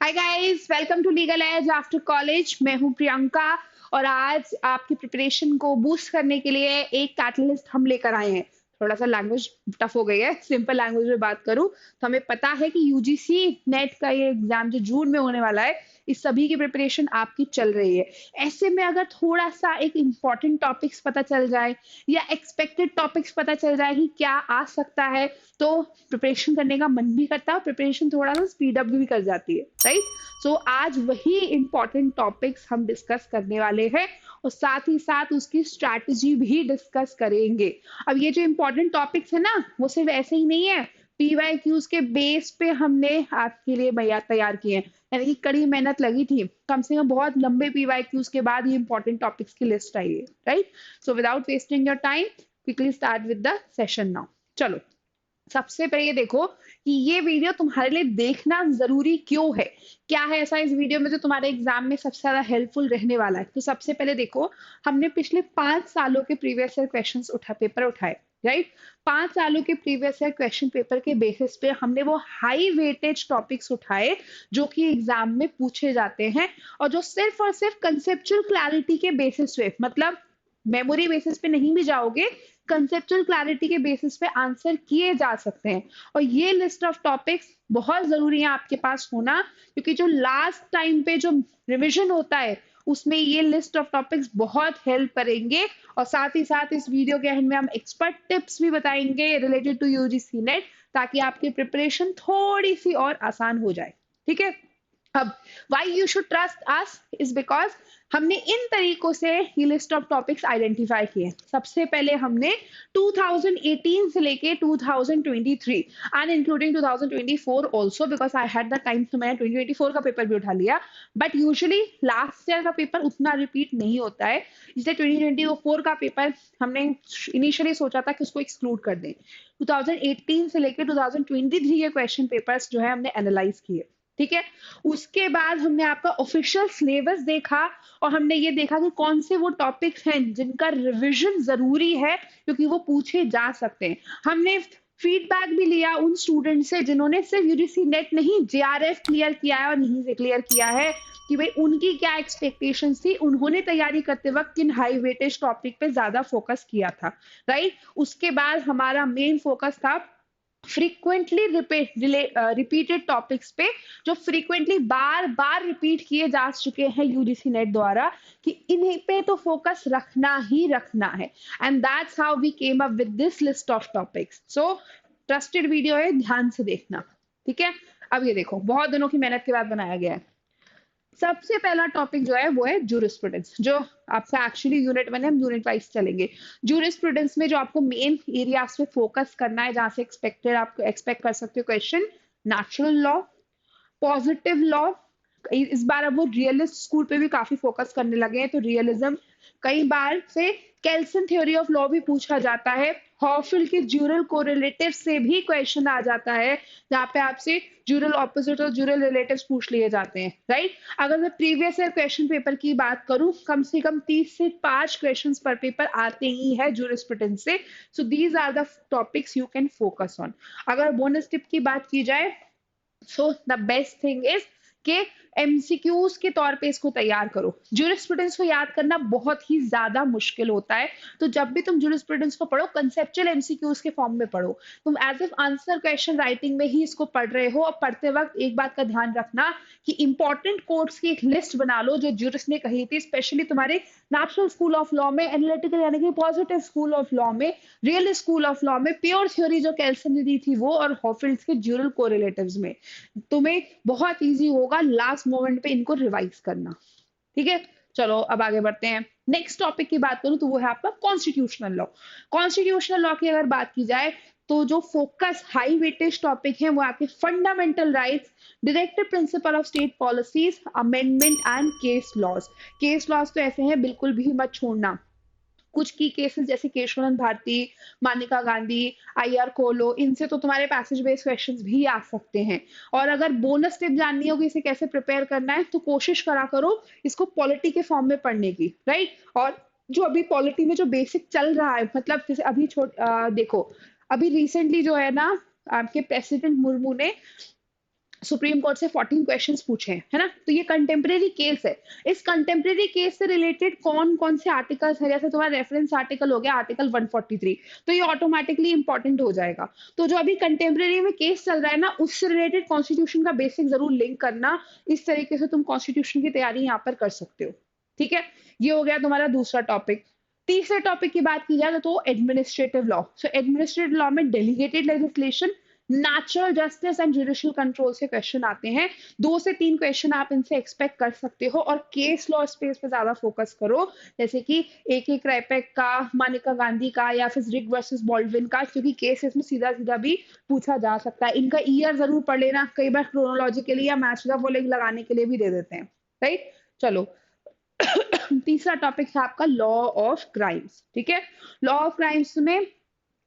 Hi guys, welcome to legal edge after college. मैं हूं प्रियंका और आज आपकी प्रिपरेशन को बूस्ट करने के लिए एक कैटलिस्ट हम लेकर आए हैं। थोड़ा सा लैंग्वेज टफ हो गई है, सिंपल लैंग्वेज में बात करूं तो हमें पता है कि यूजीसी नेट का ये एग्जाम जो जून में होने वाला है, इस सभी की प्रिपरेशन आपकी चल रही है। ऐसे में अगर थोड़ा सा एक इम्पॉर्टेंट टॉपिक्स पता चल जाए या एक्सपेक्टेड टॉपिक्स पता चल जाए कि क्या आ सकता है, तो प्रिपरेशन करने का मन भी करता है और प्रिपरेशन थोड़ा सा स्पीड अप भी कर जाती है, राइट। सो आज वही इंपॉर्टेंट टॉपिक्स हम डिस्कस करने वाले हैं और साथ ही साथ उसकी स्ट्रैटेजी भी डिस्कस करेंगे। अब ये जो इंपॉर्टेंट टॉपिक्स है ना, वो सिर्फ ऐसे ही नहीं है, पीवाईक्यूज के बेस पे हमने आपके लिए भैया तैयार किए हैं, यानी कि कड़ी मेहनत लगी थी। कम से कम बहुत लंबे पीवाईक्यूज के बाद ये इंपॉर्टेंट टॉपिक्स की लिस्ट आई है, right. So without wasting your time, quickly start with the session now. चलो, सबसे पहले ये देखो कि ये वीडियो तुम्हारे लिए देखना जरूरी क्यों है। क्या है ऐसा इस वीडियो में जो तुम्हारे एग्जाम में सबसे ज्यादा हेल्पफुल रहने वाला है। तो सबसे पहले देखो, हमने पिछले 5 सालों के प्रीवियस ईयर पेपर उठाए, राइट। 5 सालों के प्रीवियस ईयर क्वेश्चन पेपर के बेसिस पे हमने वो हाई वेटेज टॉपिक्स उठाए जो कि एग्जाम में पूछे जाते हैं और जो सिर्फ और सिर्फ कंसेप्चुअल क्लैरिटी के बेसिस पे, मतलब मेमोरी बेसिस पे नहीं भी जाओगे, कंसेप्चुअल क्लैरिटी के बेसिस पे आंसर किए जा सकते हैं। और ये लिस्ट ऑफ टॉपिक्स बहुत जरूरी है आपके पास होना, क्योंकि जो लास्ट टाइम पे जो रिवीजन होता है उसमें ये लिस्ट ऑफ टॉपिक्स बहुत हेल्प करेंगे। और साथ ही साथ इस वीडियो के एंड में हम एक्सपर्ट टिप्स भी बताएंगे रिलेटेड टू यूजीसी नेट, ताकि आपकी प्रिपरेशन थोड़ी सी और आसान हो जाए, ठीक है। अब why you should trust us is because हमने इन तरीकों से ये लिस्ट ऑफ टॉपिक्स आइडेंटिफाई किए। सबसे पहले हमने 2018 से लेके 2023 and including 2024 also, because I had the time, तो मैंने 2024 का पेपर भी उठा लिया। बट यूजुअली लास्ट ईयर का पेपर उतना रिपीट नहीं होता है, इसलिए 2024 का पेपर हमने इनिशियली सोचा था कि उसको एक्सक्लूड कर दें। 2018 से लेकर 2023 के क्वेश्चन पेपर्स जो है हमने एनालाइज किए, ठीक है। उसके बाद हमने आपका ऑफिशियल सिलेबस देखा और हमने ये देखा कि कौन से वो टॉपिक्स हैं जिनका रिवीजन जरूरी है, क्योंकि वो पूछे जा सकते हैं। हमने फीडबैक भी लिया उन स्टूडेंट से जिन्होंने सिर्फ यूजीसी नेट नहीं, जेआरएफ क्लियर किया है और नहीं से क्लियर किया है, कि भाई उनकी क्या एक्सपेक्टेशंस थी, उन्होंने तैयारी करते वक्त किन हाई वेटेज टॉपिक पे ज्यादा फोकस किया था, राइट। उसके बाद हमारा मेन फोकस था फ्रीक्वेंटली रिपीटेड टॉपिक्स पे, जो फ्रीक्वेंटली बार बार रिपीट किए जा चुके हैं यूजीसी नेट द्वारा, कि इन्हीं पे तो फोकस रखना ही रखना है। And that's how we came up with this list of topics. So trusted video है, ध्यान से देखना, ठीक है। अब ये देखो, बहुत दिनों की मेहनत के बाद बनाया गया है। सबसे पहला टॉपिक जो है वो है जूरिस्प्रूडेंस, जो आपका एक्चुअली यूनिट 1 है, हम यूनिट वाइज चलेंगे। जूरिस्प्रूडेंस में जो आपको मेन एरियाज पे फोकस करना है, जहां से आप एक्सपेक्ट कर सकते हो question: natural law, positive law. इस बार अब वो रियलिस्ट स्कूल पे भी काफी फोकस करने लगे हैं, तो रियलिज्म, कई बार से केल्सन थ्योरी ऑफ लॉ भी पूछा जाता है। हॉफिल के ड्यूरल कोरिलेटिव से भी क्वेश्चन आ जाता है, जहाँ पे आपसे ड्यूरल ऑपोजिट और ड्यूरल रिलेटिव्स पूछ लिए जाते हैं, राइट। अगर मैं प्रीवियस ईयर क्वेश्चन पेपर की बात करूं, कम से कम 30 से 5 क्वेश्चंस पर पेपर आते ही है जूरिस्प्रूडेंस से। So these are the topics you can focus on. अगर बोनस टिप की बात की जाए, so the best thing is के एमसीक्यूज के तौर पे इसको तैयार करो। जूरिस्प्रूडेंस को याद करना बहुत ही ज्यादा मुश्किल होता है, तो जब भी तुम जूरिस्प्रूडेंस को पढ़ो, कंसेप्चुअल एमसीक्यूज के फॉर्म में पढ़ो। तुम as if answer question writing में ही इसको पढ़ रहे हो, और पढ़ते वक्त एक बात का ध्यान रखना कि इंपॉर्टेंट कोट्स की एक लिस्ट बना लो जो जूरिस ने कही थी, स्पेशली तुम्हारे नेचुरल स्कूल ऑफ लॉ में, एनालिटिकल यानी कि पॉजिटिव स्कूल ऑफ लॉ में, रियल स्कूल ऑफ लॉ में, प्योर थ्योरी जो केल्सन ने दी थी वो, और हॉफिल्स के ड्यूरल कोरिलेटिव्स में। तुम्हें बहुत इजी होगा लास्ट मोमेंट पे इनको रिवाइज करना, ठीक है। चलो अब आगे बढ़ते हैं। नेक्स्ट टॉपिक की बात करूं तो वो है आपका कॉन्स्टिट्यूशनल लॉ। कॉन्स्टिट्यूशनल लॉ की अगर बात की जाए, तो जो फोकस हाई वेटेज टॉपिक है वो आपके fundamental rights, directive principle of state policies, amendment and case laws. Case laws तो ऐसे हैं, बिल्कुल भी मत छोड़ना। कुछ की केसेस जैसे केशवानंद भारती, मानिका गांधी, आईआर कोलो, इनसे तो तुम्हारे पैसेज बेस्ड क्वेश्चंस भी आ सकते हैं। और अगर बोनस टिप जाननी हो कि इसे कैसे प्रिपेयर करना है, तो कोशिश करा करो इसको पॉलिटी के फॉर्म में पढ़ने की, राइट। और जो अभी पॉलिटी में जो बेसिक चल रहा है, मतलब जैसे अभी देखो, अभी रिसेंटली जो है ना, आपके प्रेसिडेंट मुर्मू ने सुप्रीम कोर्ट से 14 क्वेश्चंस पूछे हैं, है ना? तो ये कंटेम्प्रेरी केस है। इस कंटेम्प्रेरी केस से रिलेटेड कौन-कौन से आर्टिकल्स हैं, जैसे तुम्हारा रेफरेंस आर्टिकल हो गया आर्टिकल 143, तो ये ऑटोमैटिकली इंपॉर्टेंट हो जाएगा। तो जो अभी कंटेम्प्रेरी में केस चल रहा है ना, उससे रिलेटेड कॉन्स्टिट्यूशन का बेसिक ज़रूर लिंक करना, इस तरीके से तुम कॉन्स्टिट्यूशन की तैयारी यहाँ पर कर सकते हो, ठीक है? ये हो गया तुम्हारा दूसरा टॉपिक। तीसरे टॉपिक की बात की जाए तो एडमिनिस्ट्रेटिव लॉ। सो एडमिनिस्ट्रेटिव लॉ में delegated legislation, natural justice and judicial control से क्वेश्चन आते हैं। 2 से 3 क्वेश्चन आप इनसे एक्सपेक्ट कर सकते हो और केस लॉ स्पेस पे ज्यादा फोकस करो, जैसे कि एक रैपेक का, मानिका गांधी का या फिर रिक वर्सेस बॉल्डविन का, क्योंकि केस इसमें सीधा सीधा भी पूछा जा सकता है। इनका ईयर जरूर पढ़ लेना, कई बार क्रोनोलॉजिकली या मैच द फॉलोइंग लगाने के लिए भी दे देते हैं, राइट? चलो तीसरा टॉपिक है आपका लॉ ऑफ क्राइम्स, ठीक है? लॉ ऑफ क्राइम्स में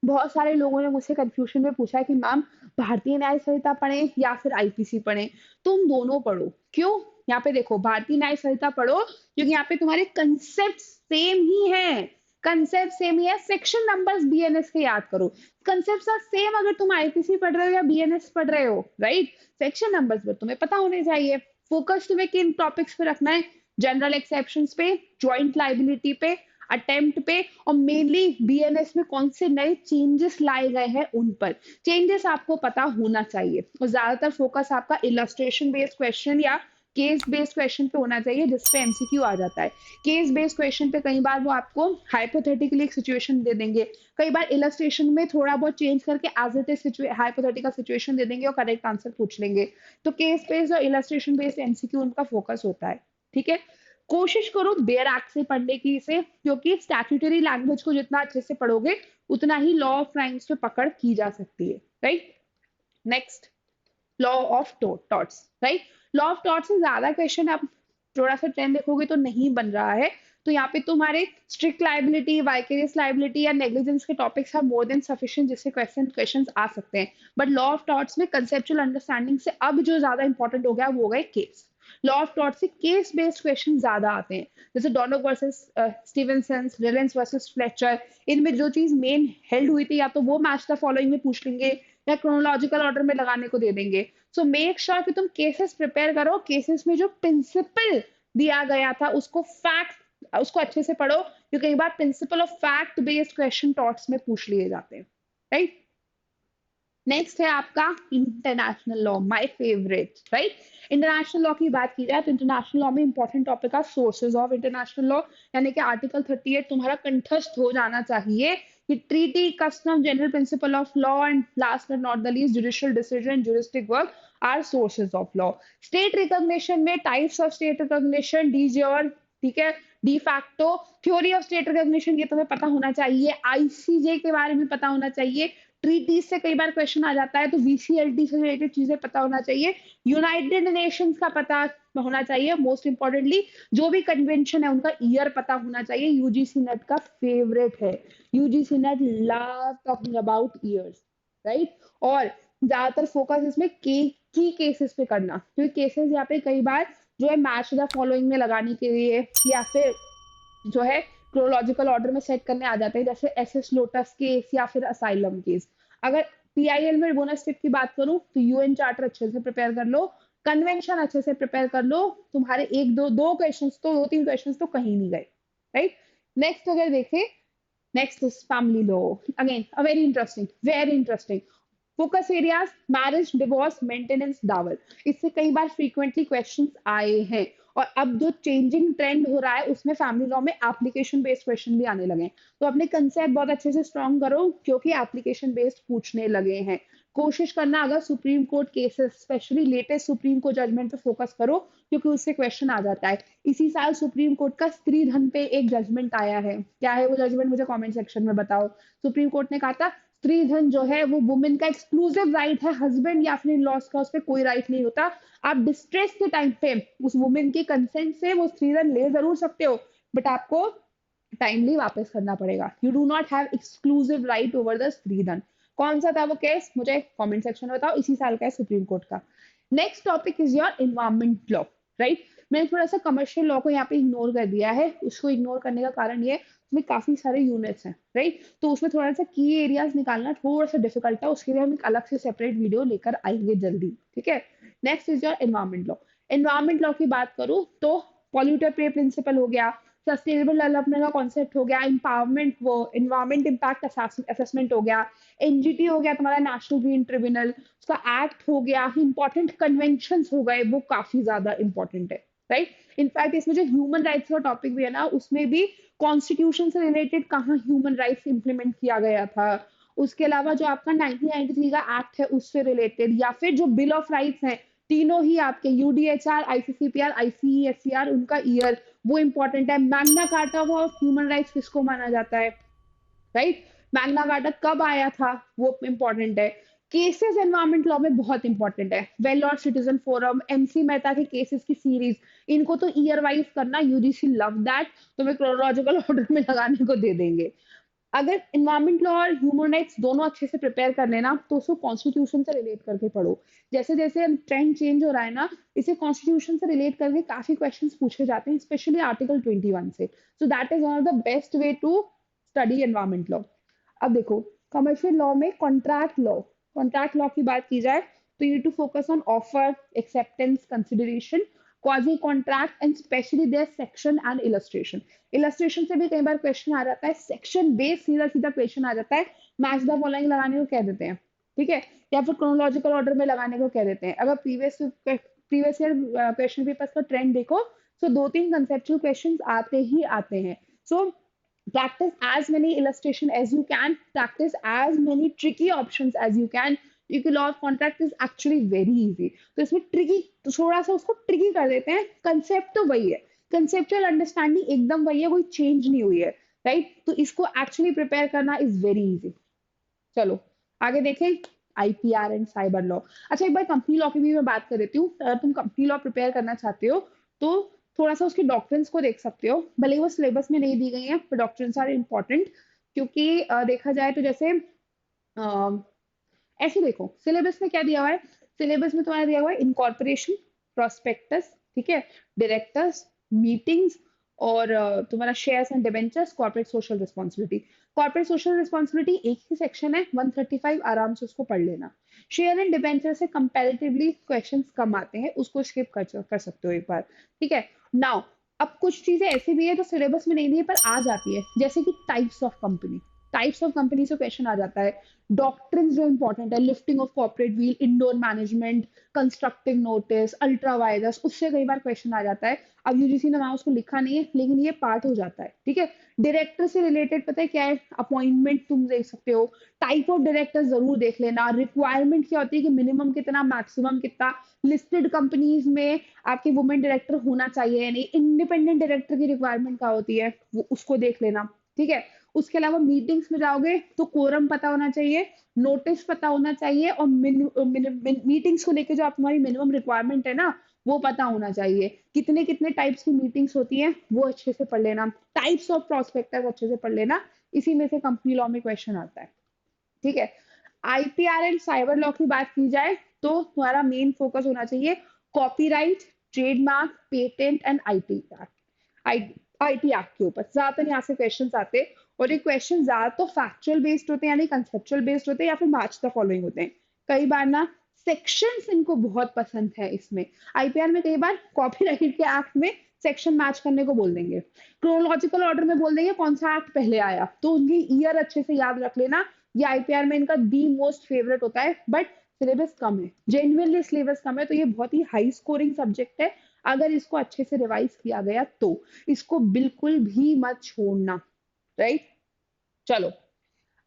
बहुत सारे लोगों ने मुझसे कंफ्यूजन में पूछा है कि मैम भारतीय न्याय संहिता पढ़ें या फिर आईपीसी पढ़ें। तुम दोनों पढ़ो। क्यों? यहाँ पे देखो, भारतीय न्याय संहिता पढ़ो क्योंकि यहाँ पे तुम्हारे कंसेप्ट सेम ही हैं। कंसेप्ट सेम ही है, सेक्शन नंबर्स बीएनएस के याद करो। कंसेप्ट आर सेम अगर तुम आईपीसी पढ़ रहे हो या बीएनएस पढ़ रहे हो, राइट? सेक्शन नंबर्स पर तुम्हें पता होने चाहिए। फोकस तुम्हें किन टॉपिक्स पे रखना है? जनरल एक्सेप्शंस पे, ज्वाइंट लाइबिलिटी पे, अटेम्प्ट पे, और मेनली बीएनएस में कौन से नए चेंजेस लाए गए हैं उन पर। चेंजेस आपको पता होना चाहिए और ज्यादातर फोकस आपका इलस्ट्रेशन बेस्ड क्वेश्चन या केस बेस्ड क्वेश्चन पे होना चाहिए, जिसपे एमसीक्यू आ जाता है। केस बेस्ड क्वेश्चन पे कई बार वो आपको हाइपोथेटिकली एक सिचुएशन दे देंगे, कई बार इलस्ट्रेशन में थोड़ा बहुत चेंज करके as it is hypothetical situation दे देंगे और करेक्ट आंसर पूछ लेंगे। तो केस बेस्ड और इलस्ट्रेशन बेस्ड एमसीक्यू उनका फोकस होता है, ठीक है? कोशिश करो बेयर एक्ट से पढ़ने की इसे, क्योंकि स्टैट्यूटरी लैंग्वेज को जितना अच्छे से पढ़ोगे उतना ही लॉ ऑफ क्राइम्स पे पकड़ की जा सकती है, right? Next, law of torts, right? Law of torts से ज्यादा क्वेश्चन आप थोड़ा सा ट्रेंड देखोगे तो नहीं बन रहा है। तो यहाँ पे तुम्हारे स्ट्रिक्ट लाइबिलिटी, वाइकेरियस लाइबिलिटी या नेग्लिजेंस के topics are more than sufficient, जिससे क्वेश्चंस आ सकते हैं। बट लॉ ऑफ टॉर्ट्स में कंसेप्चुअल अंडरस्टैंडिंग से अब जो ज्यादा इंपॉर्टेंट हो गया वो हो गए केस। लॉ ऑफ टॉर्ट से केस बेस्ड क्वेश्चन ज्यादा आते हैं, जैसे Donoghue versus Stevenson, रिलेंस versus Fletcher. इनमें जो चीज मेन हेल्ड हुई थी या तो वो मैच द फॉलोइंग में पूछ लेंगे या क्रोनोलॉजिकल ऑर्डर में लगाने को दे देंगे। सो मेक श्योर कि तुम केसेस प्रिपेयर करो, केसेस में जो प्रिंसिपल दिया गया था उसको फैक्ट उसको अच्छे से पढ़ो, क्योंकि कई बार principle of fact based question torts में पूछ लिए जाते हैं, राइट? नेक्स्ट है आपका international law, my favourite, right? International law की बात की जाए तो इंटरनेशनल लॉ में इंपॉर्टेंट टॉपिक है सोर्सेज ऑफ इंटरनेशनल लॉ, यानी कि आर्टिकल 38 तुम्हारा कंठस्थ हो जाना चाहिए कि treaty, custom, general principle of law and last but not the least judicial decision, juristic work are sources of law. State recognition में types of state recognition, de jure, ठीक है, de facto, theory of state recognition ये तुम्हें पता होना चाहिए, ICJ के बारे में पता होना चाहिए, ट्रीटीज से कई बार क्वेश्चन आ जाता है तो वीसीएलटी से रिलेटेड चीजें पता होना चाहिए, यूनाइटेड नेशंस का पता होना चाहिए, मोस्ट इंपॉर्टेंटली जो भी कन्वेंशन है उनका ईयर पता होना चाहिए। यूजीसी नेट का फेवरेट है, UGC net love talking about years, right? और ज्यादातर फोकस इसमें की केसेस पे करना, क्योंकि केसेस यहाँ पे कई बार जो है मैच द फॉलोइंग में लगाने के लिए या फिर जो है क्रोनोलॉजिकल ऑर्डर में सेट करने आ जाते हैं, जैसे एसएस लोटस केस या फिर असाइलम केस। अगर पीआईएल में बोनस टिप की बात करूं तो यूएन चार्टर अच्छे से प्रिपेयर कर लो, कन्वेंशन अच्छे से प्रिपेयर कर लो, तुम्हारे एक दो दो क्वेश्चंस तो दो तीन क्वेश्चंस तो कहीं नहीं गए, राइट? नेक्स्ट अगर देखें, next is family law, again a very interesting focus areas, marriage, divorce, maintenance, dowry. इससे कई बार फ्रीक्वेंटली क्वेश्चंस आए हैं और अब जो चेंजिंग ट्रेंड हो रहा है उसमें फैमिली लॉ में एप्लीकेशन बेस्ड क्वेश्चन भी आने लगे हैं। तो अपने कंसेप्ट बहुत अच्छे से स्ट्रॉन्ग करो, क्योंकि एप्लीकेशन बेस्ड पूछने लगे हैं। कोशिश करना अगर supreme court cases, specially latest supreme court judgment पे फोकस करो, क्योंकि उससे क्वेश्चन आ जाता है। इसी साल सुप्रीम कोर्ट का स्त्री धन पे एक जजमेंट आया है, क्या है वो जजमेंट मुझे कमेंट सेक्शन में बताओ। सुप्रीम कोर्ट ने कहा था स्त्री धन जो है वो वुमेन का एक्सक्लूसिव राइट है, हस्बैंड या फिर लॉस का उस पर कोई राइट नहीं होता। आप डिस्ट्रेस के टाइम पे उस वुमेन के कंसेंट से वो स्त्री धन ले जरूर सकते हो, बट आपको टाइमली वापस करना पड़ेगा। You do not have exclusive right over the स्त्री धन। कौन सा था वो केस मुझे कमेंट सेक्शन में बताओ, इसी साल का है सुप्रीम कोर्ट का। Next topic is your environment law, right? मैंने थोड़ा सा कमर्शियल लॉ को यहाँ पे इग्नोर कर दिया है। उसको इग्नोर करने का कारण ये, उसमें काफी सारे यूनिट्स हैं, राइट? तो उसमें थोड़ा सा की एरियाज निकालना थोड़ा सा डिफिकल्ट है, उसके लिए हम एक अलग से सेपरेट वीडियो लेकर आएंगे जल्दी, ठीक है? Next is your environment law. Environment law की बात करूँ तो पॉल्यूटर पे प्रिंसिपल हो गया, सस्टेनेबल डेवलपमेंट का कॉन्सेप्ट हो गया, एम्पावरमेंट वो एनवायरमेंट इम्पैक्ट असेसमेंट हो गया, एनजीटी हो गया तुम्हारा नेशनल ग्रीन ट्रिब्यूनल, उसका एक्ट हो गया, इंपॉर्टेंट कन्वेंशंस हो गए, वो काफी ज्यादा इंपॉर्टेंट है, राइट। इनफैक्ट इसमें जो ह्यूमन राइट्स का टॉपिक भी है ना, उसमें भी कॉन्स्टिट्यूशन से रिलेटेड कहाँ ह्यूमन राइट्स इंप्लीमेंट किया गया था, उसके अलावा जो आपका 1993 का एक्ट है उससे रिलेटेड, या फिर जो बिल ऑफ राइट्स है, तीनों ही आपके यूडीएचआर, आईसीसीपीआर, आईसीईएससीआर, उनका ईयर वो इंपॉर्टेंट है। Magna carta of human rights किसको माना जाता है, राइट। मैग्ना कार्टा कब आया था वो इंपॉर्टेंट है। केसेस एनवायरमेंट लॉ में बहुत इंपॉर्टेंट है, वेल और सिटीजन फोरम, एमसी मेहता के केसेस की सीरीज, इनको तो ईयर वाइज करना, यूजीसी लव दैट, तुम्हें क्रोनोलॉजिकल ऑर्डर में लगाने को दे देंगे। अगर इन्वायरमेंट लॉ और ह्यूमन राइट्स दोनों अच्छे से प्रिपेयर कर लेना तो उसको कॉन्स्टिट्यूशन से रिलेट करके पढ़ो। जैसे जैसे ट्रेंड चेंज हो रहा है ना, इसे कॉन्स्टिट्यूशन से रिलेट करके काफी क्वेश्चंस पूछे जाते हैं, स्पेशली आर्टिकल 21 से। So that is one of the best way to study environment law. अब देखो, कमर्शियल लॉ में कॉन्ट्रैक्ट लॉ की बात की जाए तो you to focus on offer, acceptance, consideration, quasi contract and specially their section and illustration. Illustration से भी कई बार क्वेश्चन आ जाता है, सेक्शन बेस्ड सीधा सीधा क्वेश्चन आ जाता है, मैच द फॉलोइंग लगाने को कह देते हैं, ठीक है, या फिर क्रोनोलॉजिकल ऑर्डर में लगाने को कह देते हैं। अगर प्रीवियस ईयर क्वेश्चन पेपर्स का ट्रेंड देखो तो दो तीन कंसेप्चुअल क्वेश्चंस आते ही आते हैं। सो practice as many illustration as you can, practice as many tricky options as you can, क्योंकि law of contract is actually very easy. तो इसमें ट्रिकी, तो थोड़ा सा उसको ट्रिकी कर देते हैं, कंसेप्ट तो वही है, कंसेप्चुअल अंडरस्टैंडिंग एकदम वही है, कोई चेंज नहीं हुई है, राइट। तो इसको एक्चुअली प्रिपेयर करना इज वेरी इजी। चलो आगे देखें, आईपीआर एंड साइबर लॉ। अच्छा, एक बार कंपनी लॉ की भी मैं बात कर देती हूँ। अगर तुम कंपनी लॉ प्रिपेयर करना चाहते हो तो थोड़ा सा उसके डॉक्ट्रिन्स को देख सकते हो, भले ही वो सिलेबस में नहीं दी गई है, पर डॉक्ट्रिन्स आर इम्पोर्टेंट। क्योंकि देखा जाए तो जैसे ऐसे देखो, सिलेबस में क्या दिया हुआ है, सिलेबस में तुम्हारा दिया हुआ है इनकॉर्पोरेशन, प्रोस्पेक्टस, ठीक है, डायरेक्टर्स, मीटिंग्स, और तुम्हारा shares and debentures, corporate social responsibility. Corporate social responsibility एक ही सेक्शन है, 135, आराम से उसको पढ़ लेना। शेयर एंड डिबेंचर से कंपैरेटिवली क्वेश्चंस कम आते हैं, उसको स्किप कर सकते हो एक बार, ठीक है। नाउ अब कुछ चीजें ऐसी भी है जो सिलेबस में नहीं दी है पर आ जाती है, जैसे कि types of company, types of company से क्वेश्चन आ जाता है। डॉक्ट्रिन जो इंपॉर्टेंट है, lifting of corporate wheel, indoor management, constructive notice, ultra vires, उससे कई बार क्वेश्चन आ जाता है। अब यूजीसी ने वहां उसको लिखा नहीं है, लेकिन ये पार्ट हो जाता है, ठीक है। डायरेक्टर से रिलेटेड पता है क्या है, अपॉइंटमेंट तुम देख सकते हो, टाइप ऑफ डायरेक्टर जरूर देख लेना, रिक्वायरमेंट क्या होती है कि मिनिमम कितना, मैक्सिमम कितना, लिस्टेड कंपनीज में आपके वुमेन डायरेक्टर होना चाहिए या नहीं, इंडिपेंडेंट डायरेक्टर की रिक्वायरमेंट क्या होती है वो उसको देख लेना, ठीक है। उसके अलावा मीटिंग्स में जाओगे तो कोरम पता होना चाहिए, नोटिस पता होना चाहिए, और मीटिंग्स को लेकर जो आप तुम्हारी मिनिमम रिक्वायरमेंट है ना, वो पता होना चाहिए। कितने कितने टाइप्स की मीटिंग्स होती हैं वो अच्छे से पढ़ लेना, टाइप्स ऑफ प्रोस्पेक्टस अच्छे से पढ़ लेना, इसी में से कंपनी लॉ में क्वेश्चन आता है, ठीक है। आईपीआर एंड साइबर लॉ की बात की जाए तो तुम्हारा मेन फोकस होना चाहिए copyright, trademark, patent and IT act के ऊपर। ज्यादातर यहाँ से क्वेश्चन आते हैं, और ये क्वेश्चन ज्यादा तो फैक्चुअल बेस्ड होते हैं, यानी कंसेप्चुअल बेस्ड होते हैं, या फिर मैच द फॉलोइंग होते हैं। कई बार ना सेक्शंस इनको बहुत पसंद है, इसमें आईपीआर में कई बार कॉपीराइट के एक्ट में सेक्शन मैच करने को बोल देंगे, क्रोनोलॉजिकल ऑर्डर में बोल देंगे कौन सा एक्ट पहले आया, तो उनकी ईयर अच्छे से याद रख लेना। ये आईपीआर में इनका दी मोस्ट फेवरेट होता है, बट सिलेबस कम है, जेन्युइनली सिलेबस कम है, तो ये बहुत ही हाई स्कोरिंग सब्जेक्ट है। अगर इसको अच्छे से रिवाइज किया गया तो इसको बिल्कुल भी मत छोड़ना, राइट। चलो,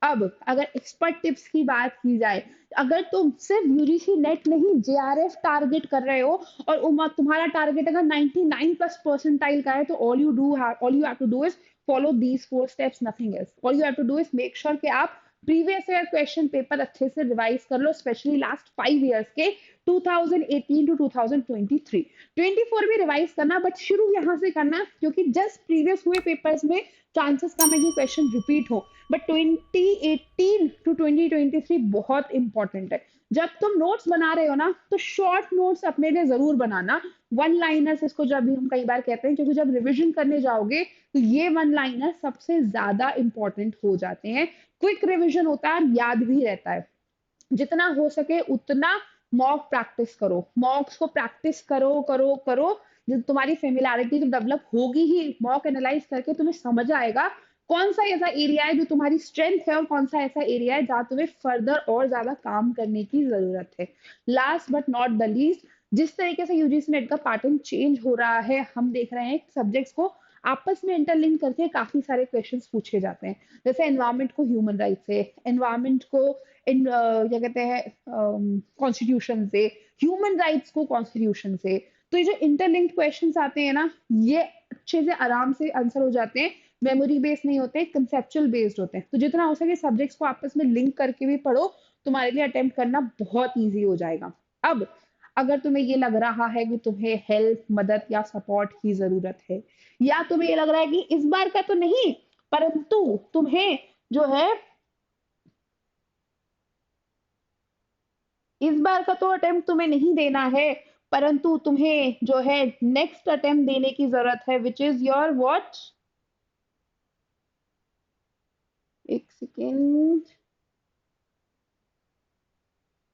अब अगर एक्सपर्ट टिप्स की बात की जाए, अगर तुम सिर्फ यूजीसी नेट नहीं जेआरएफ टारगेट कर रहे हो, और तुम्हारा टारगेट अगर 99 प्लस परसेंटाइल का है, तो all you have to do is follow these 4 steps, nothing else. All you have to do is make sure कि आप प्रीवियस ईयर क्वेश्चन पेपर अच्छे से रिवाइज कर लो, स्पेशली लास्ट 5 ईयर्स के, 2018 टू 2023। 24 भी रिवाइज करना, बट शुरू यहाँ से करना, क्योंकि जस्ट प्रीवियस हुए पेपर्स में चांसेस कम है कि क्वेश्चन रिपीट हो, बट 2018 टू 2023 बहुत इंपॉर्टेंट है। जब तुम नोट्स बना रहे हो ना, तो शॉर्ट नोट्स अपने लिए जरूर बनाना, वन लाइनर्स इसको जब भी हम कई बार कहते हैं, क्योंकि जब रिवीजन करने जाओगे तो ये वन लाइनर सबसे ज्यादा इंपॉर्टेंट हो जाते हैं। क्विक रिवीजन होता है, याद भी रहता है, जितना हो सके उतना मॉक प्रैक्टिस करो, मॉक्स को प्रैक्टिस करो करो करो। जो तुम्हारी फेमिलियरिटी तो डेवलप होगी ही, मॉक एनालाइज करके तुम्हें समझ आएगा कौन सा ऐसा एरिया है जो तुम्हारी स्ट्रेंथ है और कौन सा ऐसा एरिया है जहाँ तुम्हें फर्दर और ज्यादा काम करने की जरूरत है। Last but not the least, जिस तरीके से यूजीसी नेट का पैटर्न चेंज हो रहा है, हम देख रहे हैं सब्जेक्ट्स को आपस में इंटरलिंक करके काफी सारे क्वेश्चंस पूछे जाते हैं। जैसे एनवायरमेंट को ह्यूमन राइट से, एनवायरमेंट को क्या कहते हैं कॉन्स्टिट्यूशन से, ह्यूमन राइट्स को कॉन्स्टिट्यूशन से। तो ये जो इंटरलिंक्ड क्वेश्चंस आते हैं ना, ये अच्छे से आराम से आंसर हो जाते हैं, मेमोरी बेस्ड नहीं होते, कंसेप्चुअल बेस्ड होते हैं। तो जितना हो सके सब्जेक्ट्स को आपस में लिंक करके भी पढ़ो, तुम्हारे लिए अटेम्प्ट करना बहुत ईजी हो जाएगा। अब अगर तुम्हें ये लग रहा है कि तुम्हें हेल्प, मदद या सपोर्ट की जरूरत है, या तुम्हें ये लग रहा है कि इस बार का तो नहीं, परंतु तुम्हें जो है इस बार का तो अटेम्प्ट तुम्हें नहीं देना है, परंतु तुम्हें जो है नेक्स्ट अटेम्प्ट देने की जरूरत है, विच इज योर व्हाट, एक सेकेंड,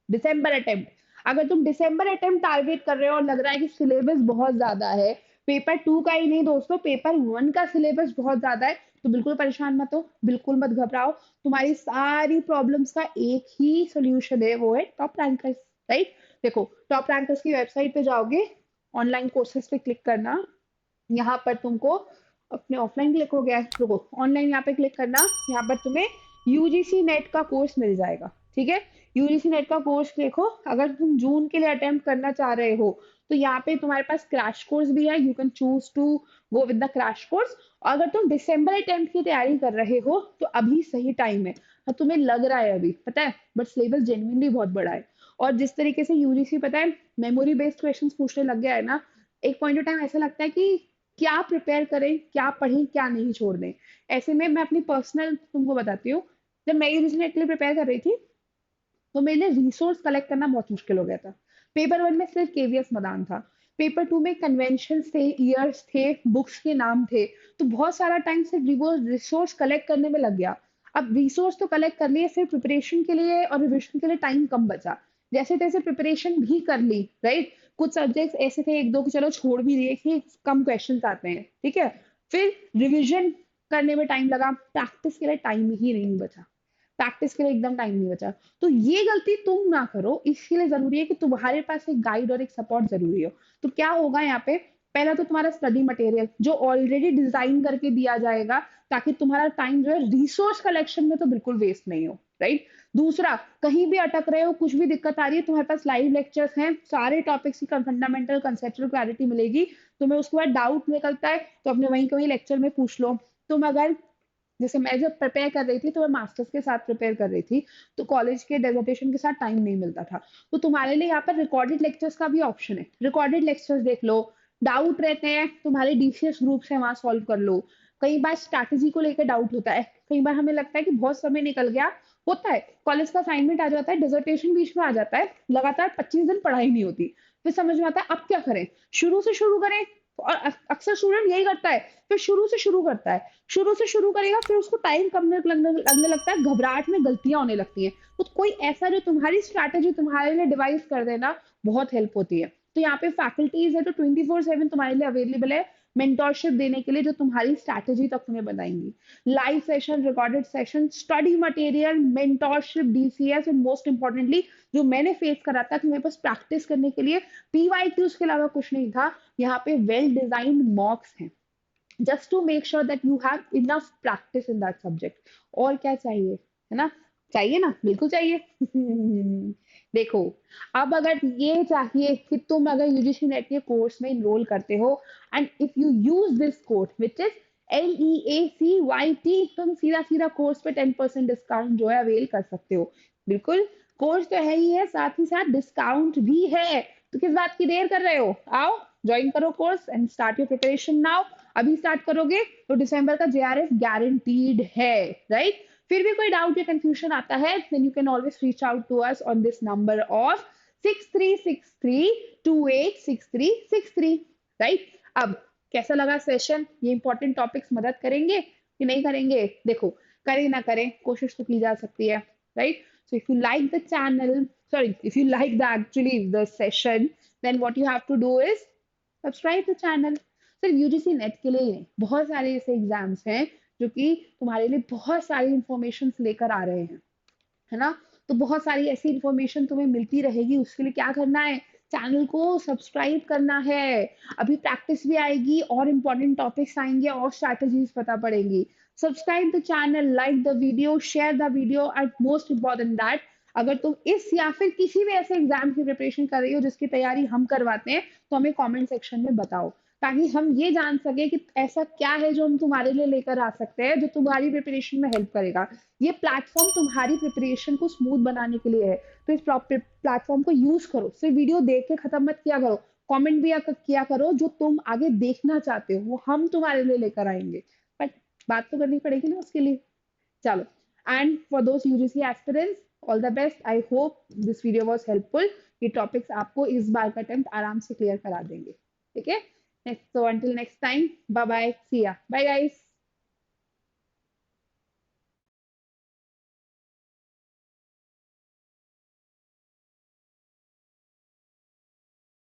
दिसंबर अटेम्प्ट। अगर तुम दिसंबर अटेम्प्ट टारगेट कर रहे हो और लग रहा है कि सिलेबस बहुत ज्यादा है, पेपर 2 का ही नहीं दोस्तों, पेपर 1 का सिलेबस बहुत ज्यादा है, तो बिल्कुल परेशान मत हो, बिल्कुल मत घबराओ। तुम्हारी सारी प्रॉब्लम्स का एक ही सोल्यूशन है, वो है टॉप रैंकर्स। राइट, देखो टॉप रैंकर्स की वेबसाइट पे जाओगे, ऑनलाइन कोर्सेज पे क्लिक करना, यहाँ पर तुमको अपने ऑफलाइन क्लिक हो गया है, रुको ऑनलाइन यहाँ पे क्लिक करना, यहाँ पर तुम्हें यूजीसी नेट का कोर्स मिल जाएगा। ठीक है, यूजीसी नेट का कोर्स देखो, अगर तुम जून के लिए अटेम्प्ट करना चाह रहे हो तो यहाँ पे तुम्हारे पास क्रैश कोर्स भी है, you can choose to go with the crash course. और अगर तुम दिसंबर अटेम्प्ट की तैयारी कर रहे हो तो अभी सही टाइम है। हाँ, तुम्हें लग रहा है अभी, पता है, बट सिलेबस जेन्युइनली बहुत बड़ा है। और जिस तरीके से यूजीसी पता है मेमोरी बेस्ड क्वेश्चंस पूछने लग गया है ना, एक पॉइंट ऑफ टाइम ऐसा लगता है कि क्या प्रिपेयर करें, क्या पढ़ें, क्या नहीं छोड़ दें। ऐसे में मैं अपनी पर्सनल तुमको बताती हूँ, जब मैं यूजीसी नेट के लिए प्रिपेयर कर रही थी तो मेरे लिए रिसोर्स कलेक्ट करना बहुत मुश्किल हो गया था। पेपर 1 में सिर्फ केवीएस मदान था, पेपर 2 में कन्वेंशन थे, ईयर्स थे, बुक्स के नाम थे, तो बहुत सारा टाइम सिर्फ रिसोर्स कलेक्ट करने में लग गया। अब रिसोर्स तो कलेक्ट कर लिए, सिर्फ प्रिपरेशन के लिए और रिविजन के लिए टाइम कम बचा। जैसे तैसे प्रिपरेशन भी कर ली, राइट। कुछ सब्जेक्ट्स ऐसे थे एक दो कि चलो छोड़ भी दिए कि कम क्वेश्चन आते हैं, ठीक है। फिर रिविजन करने में टाइम लगा, प्रैक्टिस के लिए टाइम ही नहीं बचा, प्रैक्टिस के लिए एकदम टाइम नहीं बचा। तो ये गलती तुम ना करो, इसके लिए जरूरी है कि तुम्हारे पास एक गाइड और एक सपोर्ट जरूरी हो। तो क्या होगा यहाँ पे, पहला तो तुम्हारा स्टडी मटेरियल जो ऑलरेडी डिजाइन करके दिया जाएगा, ताकि तुम्हारा टाइम जो है रिसोर्स कलेक्शन में तो बिल्कुल वेस्ट नहीं हो, राइट। दूसरा, कहीं भी अटक रहे हो, कुछ भी दिक्कत आ रही है, तुम्हारे पास लाइव लेक्चर्स हैं, सारे टॉपिक्स की फंडामेंटल कंसेप्चुअल क्लैरिटी मिलेगी। तुम्हें उसके बाद डाउट निकलता है तो अपने वहीं के वहीं लेक्चर में पूछ लो। तुम अगर, जैसे मैं जब प्रिपेयर कर रही थी तो मैं मास्टर्स के साथ प्रिपेयर कर रही थी, तो कॉलेज के डेजर्टेशन के साथ टाइम नहीं मिलता था। तो तुम्हारे लिए यहाँ पर रिकॉर्डेड लेक्चर्स का भी ऑप्शन है, रिकॉर्डेड लेक्चर्स देख लो। डाउट रहते हैं तुम्हारे डीसीएस ग्रुप से, वहां सॉल्व कर लो। कई बार स्ट्रैटेजी को लेकर डाउट होता है, कई बार हमें लगता है कि बहुत समय निकल गया, होता है, कॉलेज का असाइनमेंट आ जाता है, डिसर्टेशन बीच में आ जाता है, लगातार 25 दिन पढ़ाई नहीं होती, फिर समझ में आता है अब क्या करें, शुरू से शुरू करें। और अक्सर स्टूडेंट यही करता है, फिर शुरू से शुरू करता है, शुरू से शुरू करेगा, फिर उसको टाइम कम लगने लगता है, घबराहट में गलतियां होने लगती हैं। तो कोई ऐसा जो तुम्हारी स्ट्रैटेजी तुम्हारे लिए डिवाइस कर देना, बहुत हेल्प होती है। तो यहाँ पे फैकल्टीज है तो 24/7 तुम्हारे लिए अवेलेबल है मेंटोरशिप देने के लिए, जो तुम्हारी स्ट्रैटेजी तक तुम्हें बताएंगी। Live session, recorded session, study material, mentorship, DCS, और मोस्ट इंपॉर्टेंटली जो मैंने फेस करा था कि मेरे पास प्रैक्टिस करने के लिए पीवाईक्यूज के अलावा कुछ नहीं था, यहाँ पे वेल डिजाइंड मॉक्स हैं, just to make sure that you have enough practice in that subject. और क्या चाहिए, है ना, चाहिए ना, बिल्कुल चाहिए। देखो, अब अगर ये चाहिए कि तुम अगर यूजीसी नेट के कोर्स में इनरोल करते हो, and if you use this code which is LEACYT, तुम सीधा सीधा कोर्स पे 10% डिस्काउंट जो है अवेल कर सकते हो। बिल्कुल, कोर्स तो है ही है, साथ ही साथ डिस्काउंट भी है। तो किस बात की देर कर रहे हो, आओ ज्वाइन करो course and start your preparation now. अभी स्टार्ट करोगे तो दिसंबर का JRF गारंटीड है, राइट। फिर भी कोई डाउट या कंफ्यूजन आता है, then you can always reach out to us on this number of 6363286363, right. अब कैसा लगा सेशन, ये इंपॉर्टेंट टॉपिक्स मदद करेंगे कि नहीं करेंगे, देखो करें ना करें कोशिश तो की जा सकती है, right. So if you like the channel, sorry, if you like the actually the session, then what you have to do is subscribe the channel. सिर्फ यूजीसी नेट के लिए ही नहीं, बहुत सारे ऐसे एग्जाम्स हैं जो कि तुम्हारे लिए बहुत सारी इंफॉर्मेशन लेकर आ रहे हैं, है ना? तो बहुत सारी ऐसी इंफॉर्मेशन तुम्हें मिलती रहेगी, उसके लिए क्या करना है? चैनल को सब्सक्राइब करना है। अभी प्रैक्टिस भी आएगी और इम्पोर्टेंट टॉपिक्स आएंगे और स्ट्रैटेजीज पता पड़ेंगी। Subscribe the channel, like the video, share the video and most important that अगर तुम इस या फिर किसी भी ऐसे एग्जाम की प्रिपरेशन कर रही हो जिसकी तैयारी हम करवाते हैं, तो हमें कमेंट सेक्शन में बताओ, ताकि हम ये जान सके कि ऐसा क्या है जो हम तुम्हारे लिए लेकर आ सकते हैं जो तुम्हारी प्रिपरेशन में हेल्प करेगा। ये प्लेटफॉर्म तुम्हारी प्रिपरेशन को स्मूथ बनाने के लिए है, तो इस प्लेटफॉर्म को यूज करो। सिर्फ वीडियो देख के खत्म मत किया करो, कमेंट भी किया करो जो तुम आगे देखना चाहते हो, वो हम तुम्हारे लिए लेकर आएंगे। बट बात तो करनी पड़ेगी ना उसके लिए। चलो, and for those UGC aspirants, all the best. I hope this video was helpful. ये टॉपिक्स आपको इस बार का अटेम्प्ट आराम से क्लियर करा देंगे। ठीक है? So until next time, bye bye, see ya, bye guys.